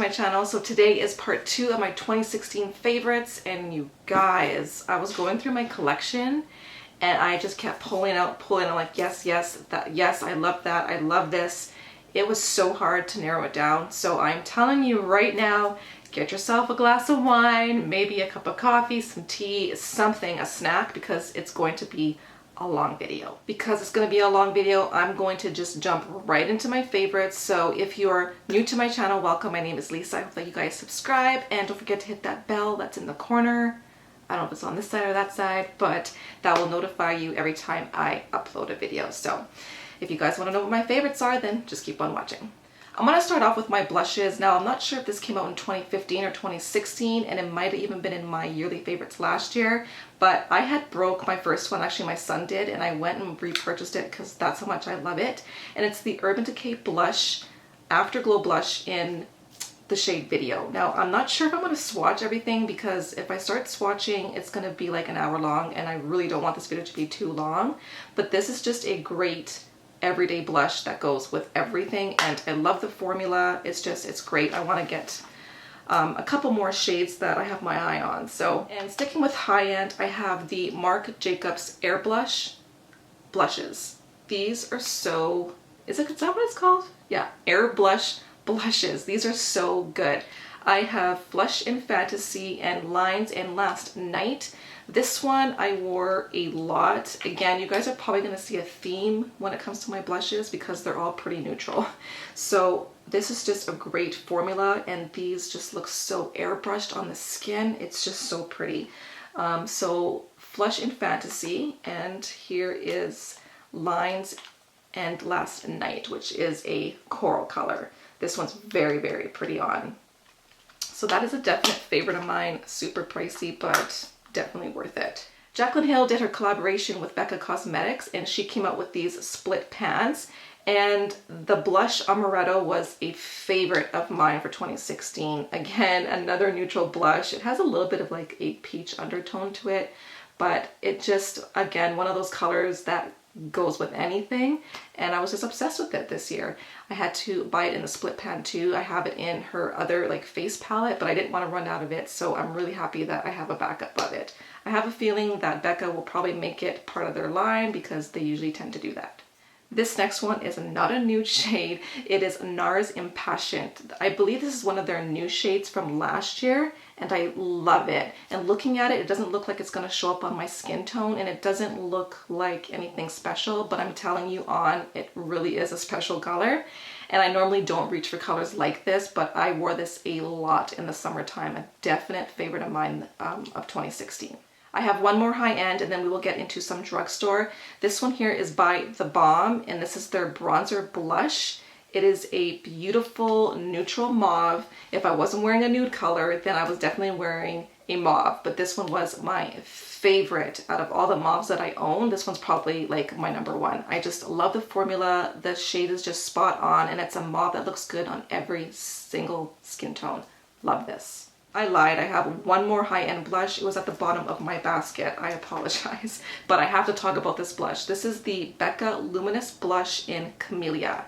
my channel. So today is part 2 of my 2016 favorites, and you guys, I was going through my collection and I just kept pulling out like yes, I love that, I love this. It was so hard to narrow it down. So I'm telling you right now, get yourself a glass of wine, maybe a cup of coffee, some tea, something, a snack, because it's going to be a long video. Because it's going to be a long video, I'm going to just jump right into my favorites. So if you're new to my channel, welcome. My name is Lisa. I hope that you guys subscribe, and don't forget to hit that bell that's in the corner. I don't know if it's on this side or that side, but that will notify you every time I upload a video. So if you guys want to know what my favorites are, then just keep on watching. I'm going to start off with my blushes. Now, I'm not sure if this came out in 2015 or 2016, and it might have even been in my yearly favorites last year, but I had broke my first one. Actually, my son did, and I went and repurchased it because that's how much I love it. And it's the Urban Decay Blush Afterglow Blush in the shade Video. Now, I'm not sure if I'm going to swatch everything, because if I start swatching, it's going to be like an hour long, and I really don't want this video to be too long. But this is just a great everyday blush that goes with everything, and I love the formula. It's great. I want to get a couple more shades that I have my eye on. So, and sticking with high end, I have the Marc Jacobs Air Blush blushes. These are so, is that what it's called? Yeah, Air Blush blushes. These are so good. I have Flush in Fantasy and Lines and Last Night. This one I wore a lot. Again, you guys are probably going to see a theme when it comes to my blushes because they're all pretty neutral. So this is just a great formula, and these just look so airbrushed on the skin. It's just so pretty. So Flush in Fantasy, and here is Lines and Last Night, which is a coral color. This one's very, very pretty on. So that is a definite favorite of mine. Super pricey, but definitely worth it. Jaclyn Hill did her collaboration with Becca Cosmetics, and she came out with these split pans, and the blush Amaretto was a favorite of mine for 2016. Again, another neutral blush. It has a little bit of like a peach undertone to it, but it just, again, one of those colors that goes with anything, and I was just obsessed with it this year. I had to buy it in the split pan too. I have it in her other like face palette, but I didn't want to run out of it, so I'm really happy that I have a backup of it. I have a feeling that Becca will probably make it part of their line because they usually tend to do that. This next one is not a nude shade. It is NARS Impassioned. I believe this is one of their new shades from last year, and I love it. And looking at it, it doesn't look like it's going to show up on my skin tone, and it doesn't look like anything special, but I'm telling you on, it really is a special color. And I normally don't reach for colors like this, but I wore this a lot in the summertime. A definite favorite of mine of 2016. I have one more high end, and then we will get into some drugstore. This one here is by The Balm, and this is their bronzer blush. It is a beautiful neutral mauve. If I wasn't wearing a nude color, then I was definitely wearing a mauve, but this one was my favorite out of all the mauves that I own. This one's probably like my number one. I just love the formula. The shade is just spot on, and it's a mauve that looks good on every single skin tone. Love this. I lied, I have one more high-end blush. It was at the bottom of my basket. I apologize, but I have to talk about this blush. This is the Becca Luminous Blush in Camellia.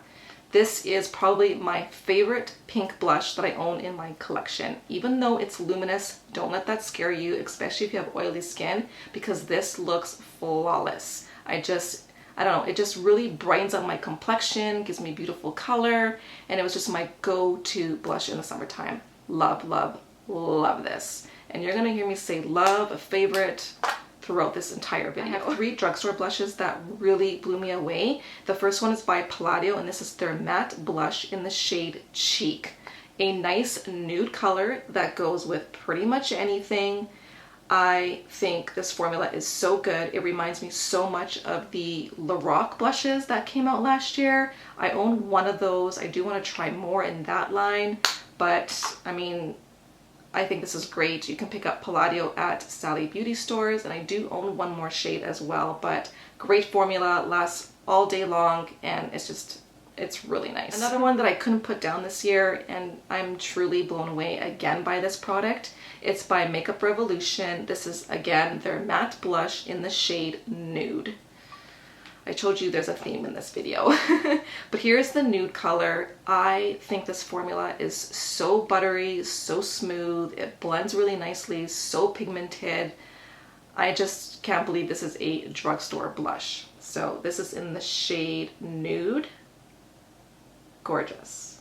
This is probably my favorite pink blush that I own in my collection. Even though it's luminous, don't let that scare you, especially if you have oily skin, because this looks flawless. I don't know, it just really brightens up my complexion, gives me beautiful color, and it was just my go-to blush in the summertime. Love, love, love this. And you're gonna hear me say love, a favorite, throughout this entire video. I have 3 drugstore blushes that really blew me away. The first one is by Palladio, and this is their matte blush in the shade Cheek. A nice nude color that goes with pretty much anything. I think this formula is so good. It reminds me so much of the Lorac blushes that came out last year. I own one of those. I do want to try more in that line, but I mean, I think this is great. You can pick up Palladio at Sally Beauty stores, and I do own one more shade as well, but great formula, lasts all day long, and it's really nice. Another one that I couldn't put down this year, and I'm truly blown away again by this product. It's by Makeup Revolution. This is, again, their matte blush in the shade Nude. I told you there's a theme in this video. But here's the nude color. I think this formula is so buttery, so smooth. It blends really nicely, so pigmented. I just can't believe this is a drugstore blush. So this is in the shade Nude. Gorgeous.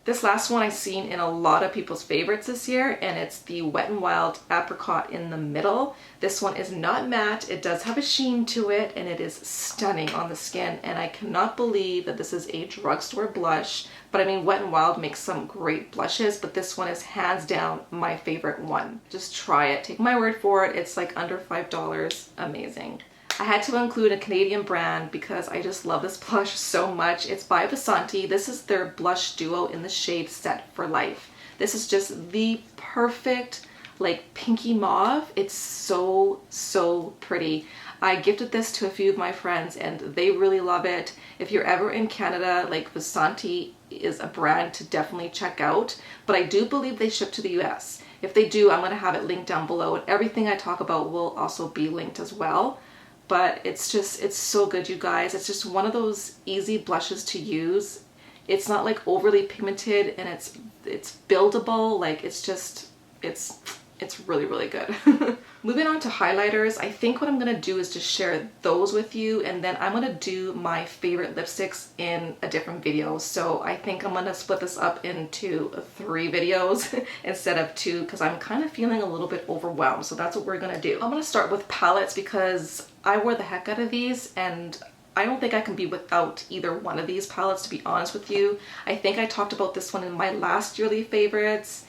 This last one I've seen in a lot of people's favorites this year, and it's the Wet n Wild Apricot in the Middle. This one is not matte. It does have a sheen to it, and it is stunning on the skin, and I cannot believe that this is a drugstore blush. But I mean, Wet n Wild makes some great blushes, but this one is hands down my favorite one. Just try it. Take my word for it. It's like under $5. Amazing. I had to include a Canadian brand because I just love this blush so much. It's by VASANTI. This is their blush duo in the shade Set for Life. This is just the perfect like pinky mauve. It's so, so pretty. I gifted this to a few of my friends and they really love it. If you're ever in Canada, like VASANTI is a brand to definitely check out, but I do believe they ship to the US. If they do, I'm going to have it linked down below, and everything I talk about will also be linked as well. But it's so good, you guys. It's just one of those easy blushes to use. It's not like overly pigmented, and it's buildable. Like it's really, really good. Moving on to highlighters, I think what I'm gonna do is just share those with you, and then I'm gonna do my favorite lipsticks in a different video. So I think I'm gonna split this up into 3 videos instead of 2, because I'm kind of feeling a little bit overwhelmed. So that's what we're gonna do. I'm gonna start with palettes because I wore the heck out of these, and I don't think I can be without either one of these palettes, to be honest with you. I think I talked about this one in my last yearly favorites.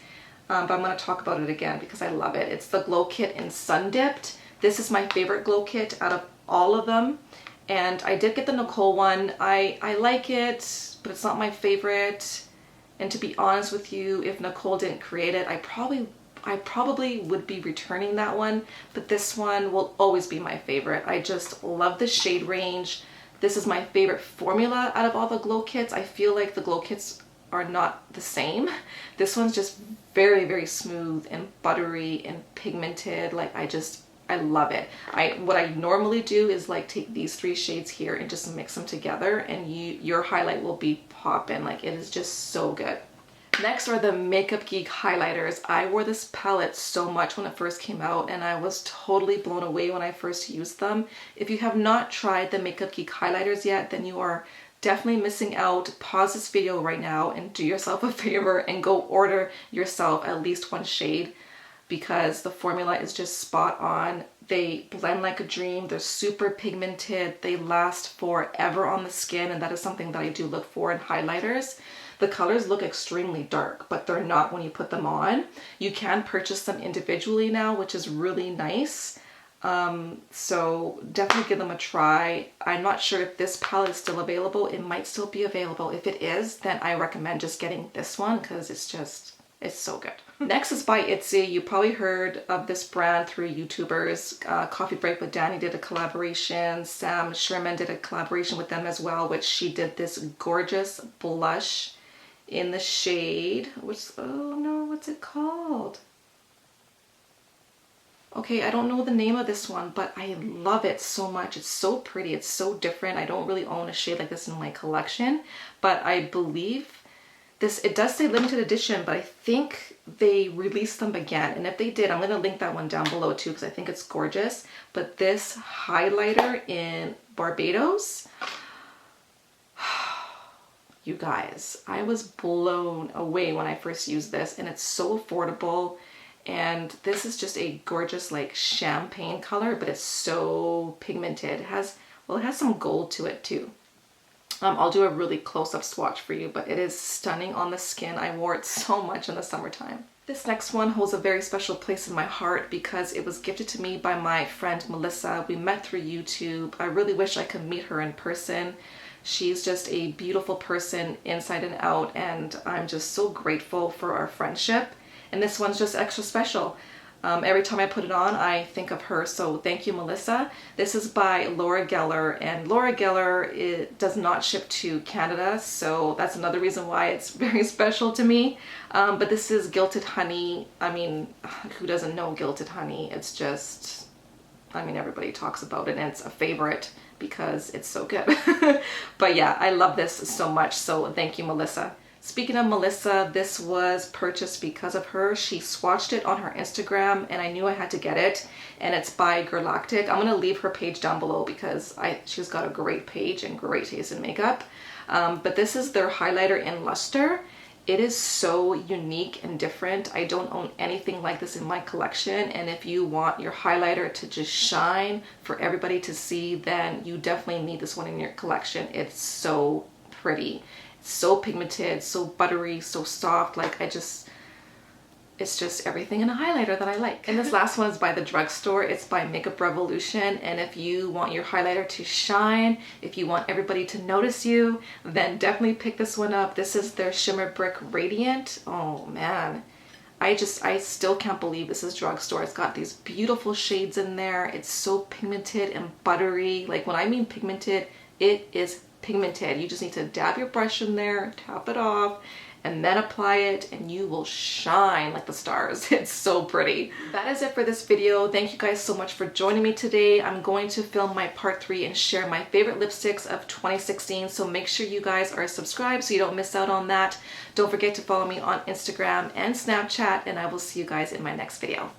But I'm going to talk about it again because I love it. It's the Glow Kit in Sun Dipped. This is my favorite Glow Kit out of all of them. And I did get the Nicole one. I like it, but it's not my favorite. And to be honest with you, if Nicole didn't create it, I probably would be returning that one. But this one will always be my favorite. I just love the shade range. This is my favorite formula out of all the Glow Kits. I feel like the Glow Kits are not the same. This one's just very, very smooth and buttery and pigmented. Like I love it. What I normally do is like take these 3 shades here and just mix them together, and your highlight will be popping. Like it is just so good. Next are the Makeup Geek highlighters. I wore this palette so much when it first came out, and I was totally blown away when I first used them. If you have not tried the Makeup Geek highlighters yet, then you are definitely missing out. Pause this video right now and do yourself a favor and go order yourself at least 1 shade, because the formula is just spot on. They blend like a dream. They're super pigmented. They last forever on the skin, and that is something that I do look for in highlighters. The colors look extremely dark, but they're not when you put them on. You can purchase them individually now, which is really nice. So definitely give them a try. I'm not sure if this palette is still available. It might still be available. If it is, then I recommend just getting this one because it's so good. Next is by ITZY. You probably heard of this brand through YouTubers. Coffee Break with Danny did a collaboration. Sam Sherman did a collaboration with them as well, which she did this gorgeous blush in the shade, which, oh no, what's it called? Okay, I don't know the name of this one, but I love it so much. It's so pretty. It's so different. I don't really own a shade like this in my collection, but I believe it does say limited edition, but I think they released them again. And if they did, I'm going to link that one down below too, because I think it's gorgeous. But this highlighter in Barbados, you guys, I was blown away when I first used this, and it's so affordable. And this is just a gorgeous like champagne color, but it's so pigmented. It has some gold to it too. I'll do a really close-up swatch for you, but it is stunning on the skin. I wore it so much in the summertime. This next one holds a very special place in my heart because it was gifted to me by my friend Melissa. We met through YouTube. I really wish I could meet her in person. She's just a beautiful person inside and out, and I'm just so grateful for our friendship. And this one's just extra special. Every time I put it on, I think of her, so thank you, Melissa. This is by Laura Geller, and Laura Geller does not ship to Canada, so that's another reason why it's very special to me. But this is Gilted Honey. I mean, who doesn't know Gilted Honey? It's just I mean, everybody talks about it and it's a favorite because it's so good. But yeah, I love this so much. So thank you, Melissa. Speaking of Melissa, this was purchased because of her. She swatched it on her Instagram and I knew I had to get it. And it's by GIRLACTIK. I'm gonna leave her page down below because she's got a great page and great taste in makeup. But this is their highlighter in Lustre. It is so unique and different. I don't own anything like this in my collection, and if you want your highlighter to just shine for everybody to see, then you definitely need this one in your collection. It's so pretty. It's so pigmented, so buttery, so soft. Like, it's just everything in a highlighter that I like. And this last one is by the drugstore. It's by Makeup Revolution. And if you want your highlighter to shine, if you want everybody to notice you, then definitely pick this one up. This is their Shimmer Brick Radiant. Oh man. I still can't believe this is drugstore. It's got these beautiful shades in there. It's so pigmented and buttery. Like, when I mean pigmented, it is pigmented. You just need to dab your brush in there, tap it off, and then apply it and you will shine like the stars. It's so pretty. That is it for this video. Thank you guys so much for joining me today. I'm going to film my part 3 and share my favorite lipsticks of 2016, so make sure you guys are subscribed so you don't miss out on that. Don't forget to follow me on Instagram and Snapchat, and I will see you guys in my next video.